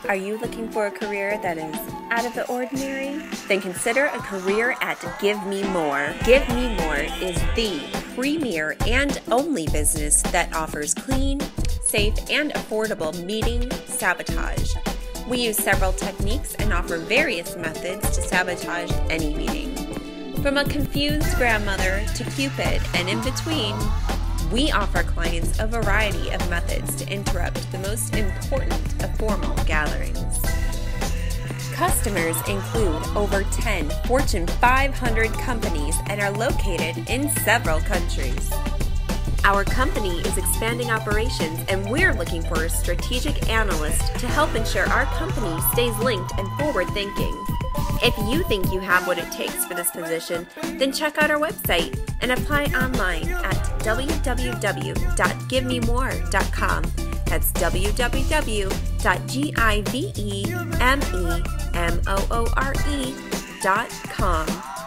Are you looking for a career that is out of the ordinary? Then consider a career at Give Me More. Give Me More is the premier and only business that offers clean, safe, and affordable meeting sabotage. We use several techniques and offer various methods to sabotage any meeting. From a confused grandmother to Cupid and in between, we offer clients a variety of methods to interrupt the most important of formal gatherings. Customers include over 10 Fortune 500 companies and are located in several countries. Our company is expanding operations and we're looking for a strategic analyst to help ensure our company stays linked and forward-thinking. If you think you have what it takes for this position, then check out our website and apply online at www.givememore.com. That's www.givememore.com.